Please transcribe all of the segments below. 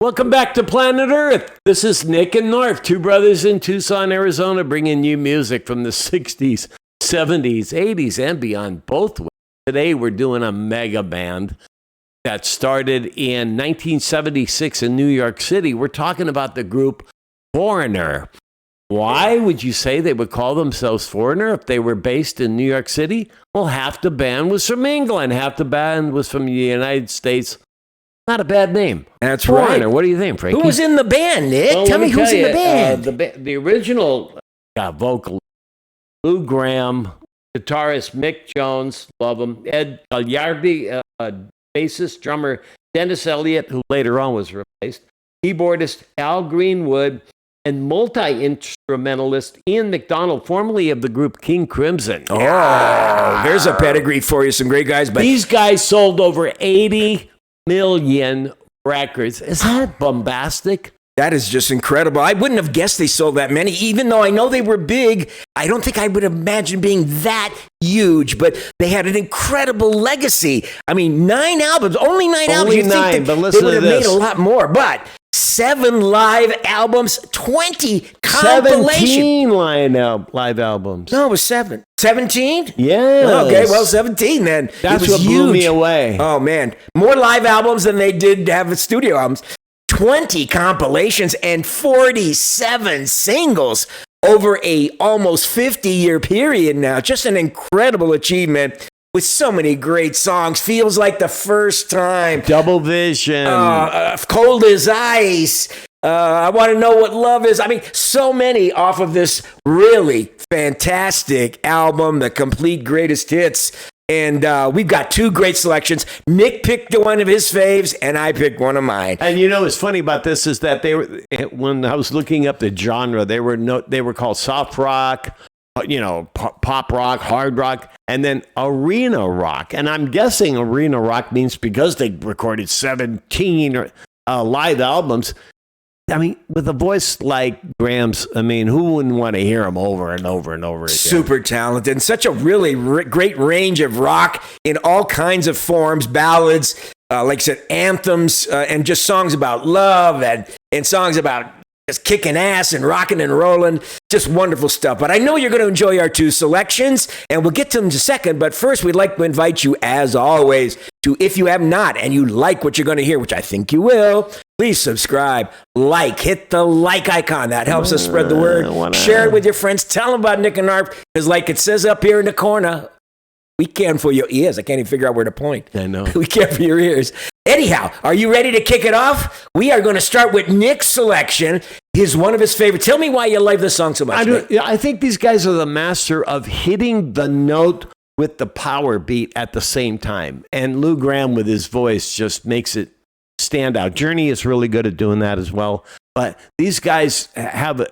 Welcome back to Planet Earth. This is Nick and Knarf, two brothers in Tucson, Arizona, bringing you music from the 60s, 70s, 80s, and beyond, both ways. Today, we're doing a mega band that started in 1976 in New York City. We're talking about the group Foreigner. Why would you say they would call themselves Foreigner if they were based in New York City? Well, half the band was from England, half the band was from the United States. Not a bad name. That's Foreigner. right. What do you think, Frankie? Who was in the band, Nick? Well, Tell me who's in the band. The original vocal, Lou Gramm, guitarist Mick Jones, love him, Ed Gagliardi, bassist, drummer Dennis Elliott, who later on was replaced, keyboardist Al Greenwood, and multi-instrumentalist Ian McDonald, formerly of the group King Crimson. Oh, there's a pedigree for you. Some great guys. But these guys sold over 80 million records. Is that bombastic? that is just incredible. I wouldn't have guessed they sold that many, even though I know they were big. I don't think I would imagine being that huge, but they had an incredible legacy. I mean, 9 albums, only 9 albums. Only You'd think 9, that but they listen would to have made this. a lot more, but 7 live albums, 20 compilations. 17 live albums. No, it was 7. 17? Yeah. Okay, well, 17 then. That's It was what blew me huge. away. Oh, man. More live albums than they did have studio albums. 20 compilations and 47 singles over a almost 50-year period now. Just an incredible achievement with so many great songs. Feels like the first time. Double Vision. Cold as Ice. I Want to Know What Love Is. I mean, so many off of this really fantastic album, The Complete Greatest Hits. And we've got 2 great selections. Nick picked one of his faves, and I picked one of mine. And you know what's funny about this is that they were, when I was looking up the genre, they were called soft rock, pop rock, hard rock, and then arena rock. And I'm guessing arena rock means because they recorded 17 live albums. I mean, with a voice like Graham's, I mean, who wouldn't want to hear him over and over and over again? Super talented. And such a really great range of rock in all kinds of forms, ballads, like I said, anthems, and just songs about love and songs about just kicking ass and rocking and rolling. Just wonderful stuff. But I know you're going to enjoy our 2 selections, and we'll get to them in a second. But first, we'd like to invite you, as always, to, if you have not and you like what you're going to hear, which I think you will, please subscribe, hit the like icon. That helps us spread the word. Share it with your friends. Tell them about Nick and Knarf, because like it says up here in the corner, we care for your ears. I can't even figure out where to point. I know. We care for your ears. Anyhow, are you ready to kick it off? We are going to start with Nick's selection. Here's one of his favorites. Tell me why you like this song so much. I think these guys are the master of hitting the note with the power beat at the same time. And Lou Gramm with his voice just makes it stand out. Journey is really good at doing that as well. But these guys have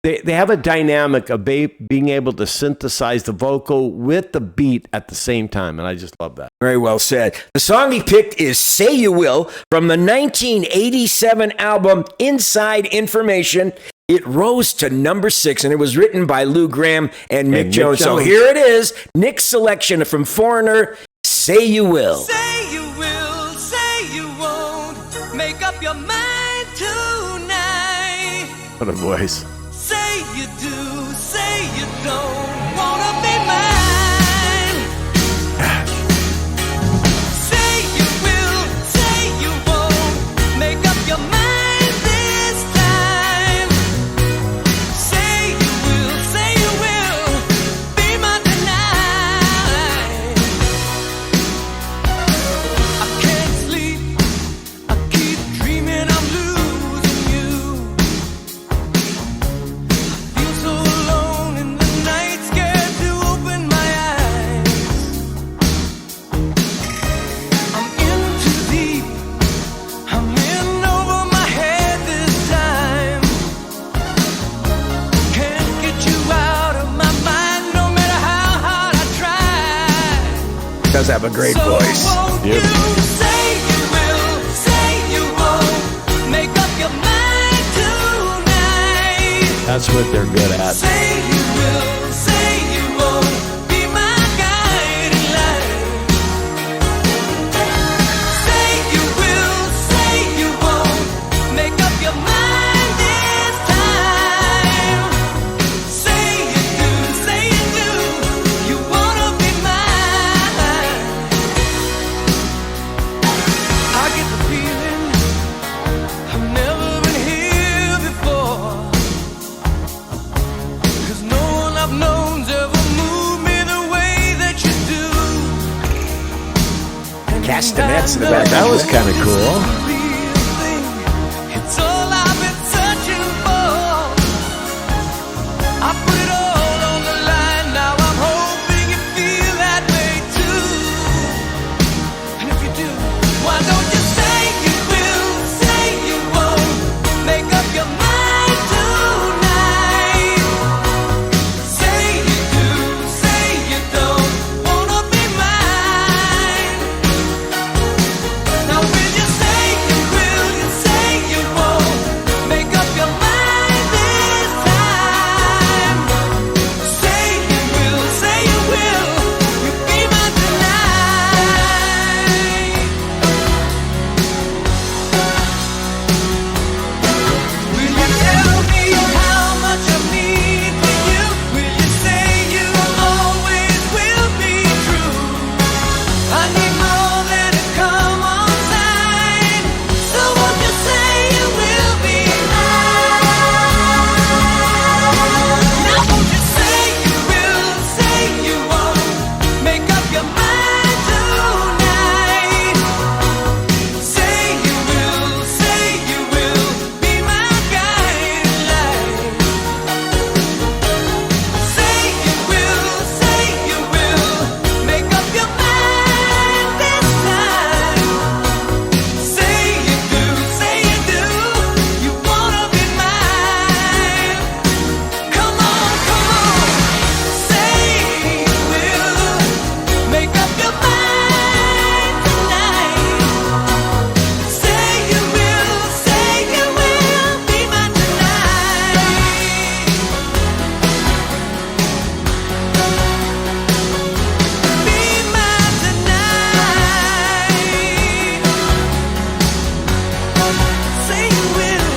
they have a dynamic of being able to synthesize the vocal with the beat at the same time. And I just love that. Very well said. The song he picked is Say You Will from the 1987 album Inside Information. It rose to number 6, and it was written by Lou Gramm and Mick Jones. So here it is, Nick's selection from Foreigner, Say You Will. Say you will, say you won't, make up your mind tonight. What a voice. Say you do, say you don't, wanna be mine. Say you will, say you won't, make up your mind this time. Say you will, be mine tonight. I can't sleep, I keep dreaming I'm losing you. Feel so alone in the night, scared to open my eyes. I'm in too deep, I'm in over my head this time. Can't get you out of my mind, no matter how hard I try. Does have a great So voice. won't Yep. you say you will, say you won't, make up your mind tonight. That's what they're good at. Say you will, say you won't, be my guiding light. Say you will, say you won't, cats in the back. That was kind of cool. It's all I've been searching for. I put it all on the line. Now I'm hoping you feel that way too. And if you do, why don't you say you will, say you won't? Make up your mind tonight. Say you do, say you don't wanna be mine. Now will you say you will, you say you won't? Make up your mind this time. Say you will, say you will. You be mine tonight. Will you tell me how much I need for you? Will you say you always will be true? I need more than a come on sign. So won't you say you will be mine? Now won't you say you will, say you won't? Make up your mind tonight. Say you will, say you will. Be my guiding light. Say you will, say you will. Make up your mind this time. Say you do, say you do. You wanna be mine. Come on, come on. Say you will. Make up your mind tonight. Say you will, say you will. Be mine tonight. Be mine tonight. Say you will.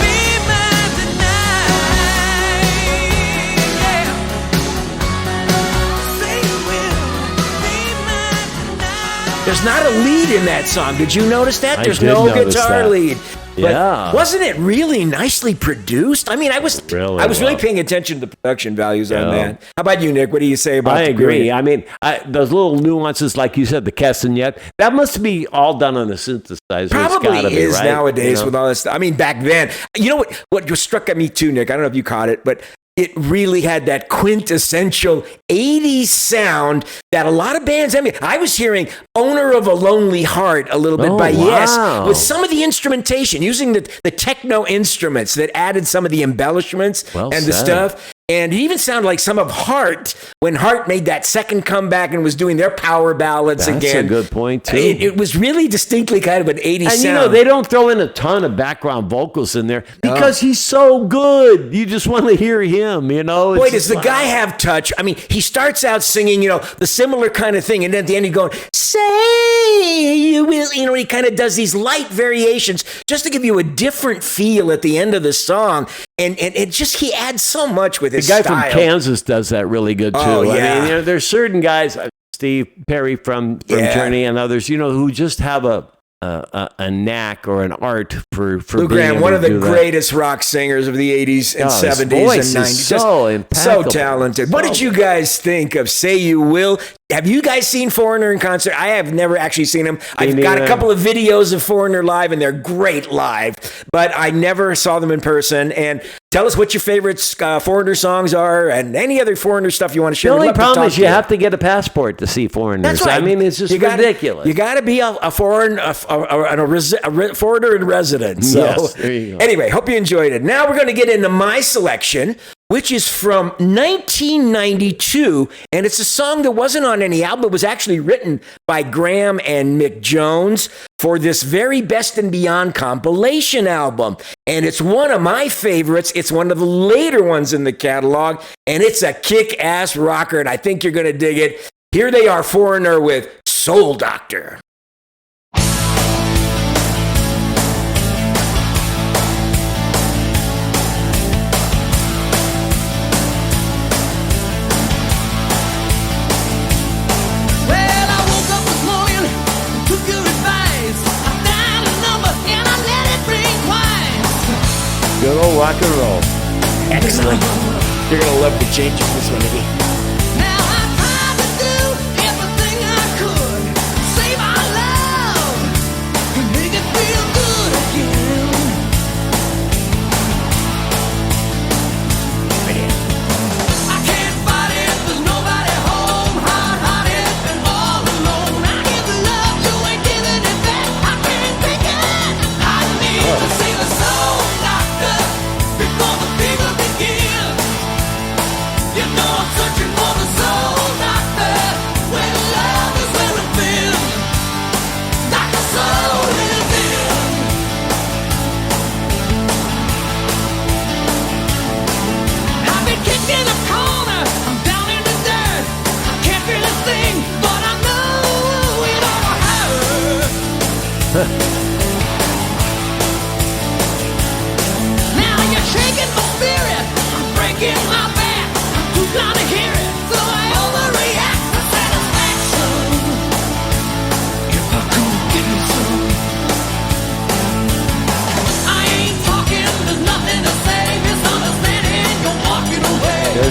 Be mine tonight. Yeah. Say you will. Be mine tonight. There's not a lead in that song. Did you notice that? I There's did no notice guitar that. lead. But Yeah. wasn't it really nicely produced? I mean, I was Really really well. paying attention to the production values on Yeah. that. How about you, Nick? What do you say about I the agree. period? I mean, those little nuances, like you said, the castanet, that must be all done on a synthesizer. It's gotta Probably be, is right? nowadays You know? with all this stuff. I mean, back then, you know what just struck at me too, Nick? I don't know if you caught it, but it really had that quintessential 80s sound that a lot of bands, I mean, I was hearing Owner of a Lonely Heart a little bit Oh, by Yes, wow. with some of the instrumentation, using the techno instruments that added some of the embellishments Well and the said. stuff. And it even sounded like some of Heart, when Heart made that second comeback and was doing their power ballads That's again. a good point, too. It was really distinctly kind of an 80s And sound. you know, they don't throw in a ton of background vocals in there because he's so good. You just want to hear him, you know? Boy, It's does the just guy like- have touch. I mean, he starts out singing, you know, the similar kind of thing. And then at the end, he's going, say you will. You know, he kind of does these light variations just to give you a different feel at the end of the song. And it just, he adds so much with his The guy style. from Kansas does that really good, too. Oh, I yeah. mean, you know, there's certain guys, Steve Perry from Yeah. Journey and others, you know, who just have a knack or an art for Lou being Graham, able one to of the do that. greatest rock singers of the 80s and Oh, his 70s voice and is 90s. so So impeccable. talented. What did you guys think of Say You Will? Have you guys seen Foreigner in concert? I have never actually seen him. I've got a neither. couple of videos of Foreigner live, and they're great live, but I never saw them in person. And tell us what your favorite Foreigner songs are and any other Foreigner stuff you want to share. The We'd only love to problem talk is you to have to get a passport to see foreigners. That's right. I mean, it's just You gotta- ridiculous. You got to be a foreigner in residence. So, Yes, there you go. Anyway, hope you enjoyed it. Now we're going to get into my selection, which is from 1992, and it's a song that wasn't on any album. It was actually written by Graham and Mick Jones for this very Best and Beyond compilation album. And it's one of my favorites. It's one of the later ones in the catalog, and it's a kick-ass rocker, and I think you're going to dig it. Here they are, Foreigner with Soul Doctor. Well, I woke up this morning and took your advice. I dialed a number and I let it ring twice. Good old rock and roll. Excellent. You're going to love the changes this one, Iggy. Now I tried to do everything I could. Save our love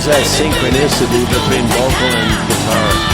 There's that synchronicity between vocal and guitar.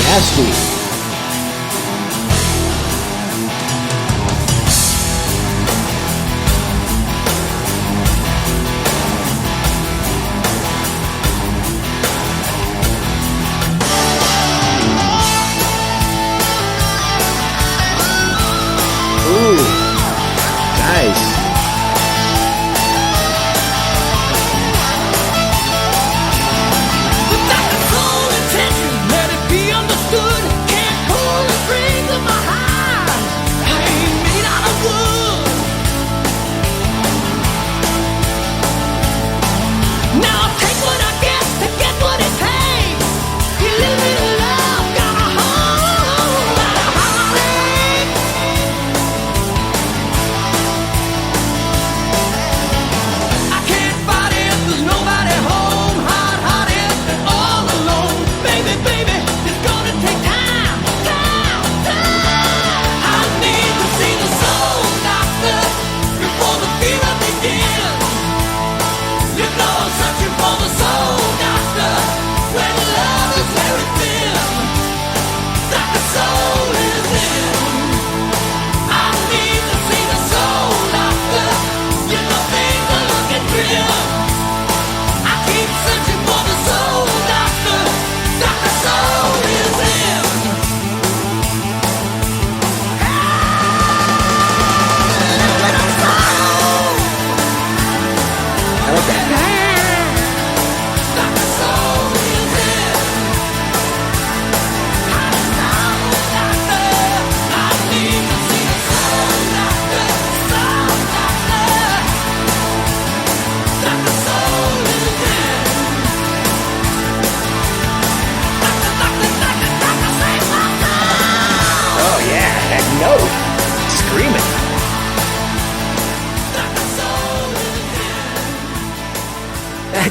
Nasty. Ooh, nice.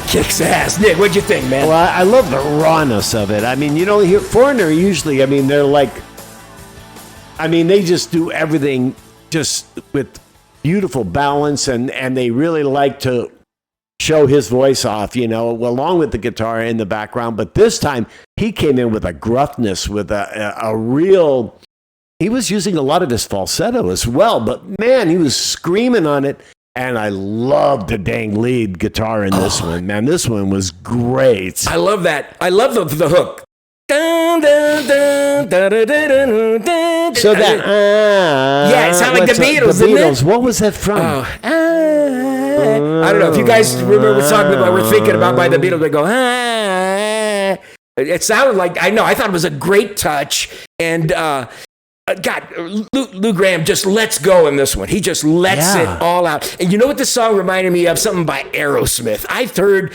Kicks ass. Nick, what'd you think, man? Well, I love the rawness of it. I mean, you don't hear Foreigner usually, I mean, they're like, I mean, they just do everything just with beautiful balance, and they really like to show his voice off, you know, along with the guitar in the background. But this time, he came in with a gruffness, with a real, he was using a lot of his falsetto as well, but man, he was screaming on it. And I loved the dang lead guitar in this one, man. This one was great. I love that. I love the hook. Dun, dun, dun, dun, dun, dun, dun, So that, yeah, it sounded like the Beatles, the didn't Beatles. it? What was that from? I don't know if you guys remember what song we're thinking about by the Beatles. They go, It sounded like, I thought it was a great touch. And, God, Lou Gramm just lets go in this one. He just lets it all out. And you know what this song reminded me of? Something by Aerosmith. I heard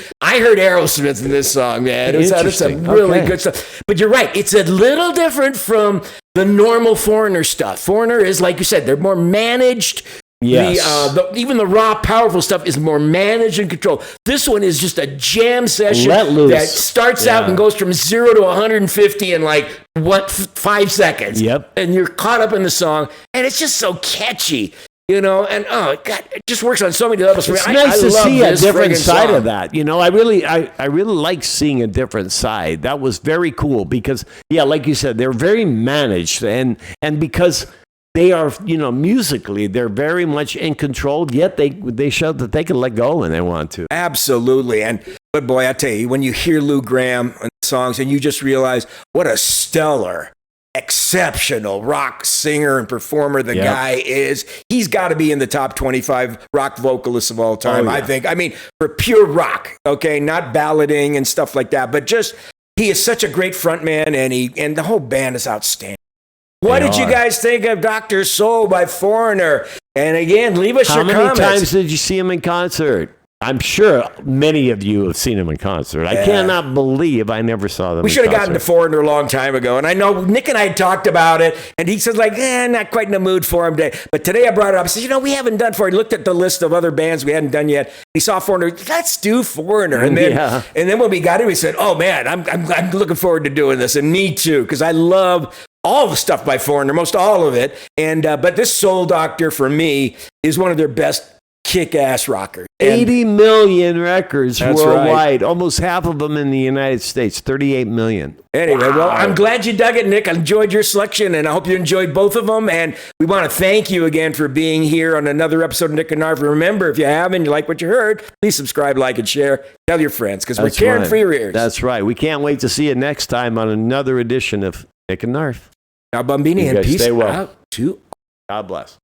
Aerosmith in this song, man. It's a really good stuff. But you're right. It's a little different from the normal Foreigner stuff. Foreigner is, like you said, they're more managed. Yes. Even the raw, powerful stuff is more managed and controlled. This one is just a jam session Let loose. that starts out and goes from 0 to 150 in 5 seconds. Yep. And you're caught up in the song, and it's just so catchy, you know. And God, it just works on so many levels. It's I nice to love see a this different friggin' side song. of that. You know, I really like seeing a different side. That was very cool because, like you said, they're very managed, and because they are, you know, musically, they're very much in control, yet they show that they can let go when they want to. Absolutely. But boy, I tell you, when you hear Lou Gramm and songs and you just realize what a stellar exceptional rock singer and performer the guy is. He's got to be in the top 25 rock vocalists of all time, I think. I mean, for pure rock, okay, not ballading and stuff like that, but just he is such a great frontman, and the whole band is outstanding. What did you guys think of Dr. Soul by Foreigner? And again, leave us your comments. How many times did you see him in concert? I'm sure many of you have seen him in concert. I cannot believe I never saw them. We should have gotten to Foreigner a long time ago. And I know Nick and I had talked about it, and he said, like, not quite in the mood for him today. But today I brought it up. I said, we haven't done Foreigner. He looked at the list of other bands we hadn't done yet. He saw Foreigner. Let's do Foreigner. And then when we got it, we said, oh, man, I'm looking forward to doing this. And me too, because I love all the stuff by Foreigner, most all of it. And but this Soul Doctor, for me, is one of their best kick-ass rockers. 80 million records worldwide. Right. Almost half of them in the United States. 38 million. Anyway, well, I'm glad you dug it, Nick. I enjoyed your selection, and I hope you enjoyed both of them. And we want to thank you again for being here on another episode of Nick and Knarf. Remember, if you haven't, you like what you heard, please subscribe, like, and share. Tell your friends, because we're caring for your ears. That's right. We can't wait to see you next time on another edition of Nick and Knarf. Now, Bambini, and peace stay well. out to God bless.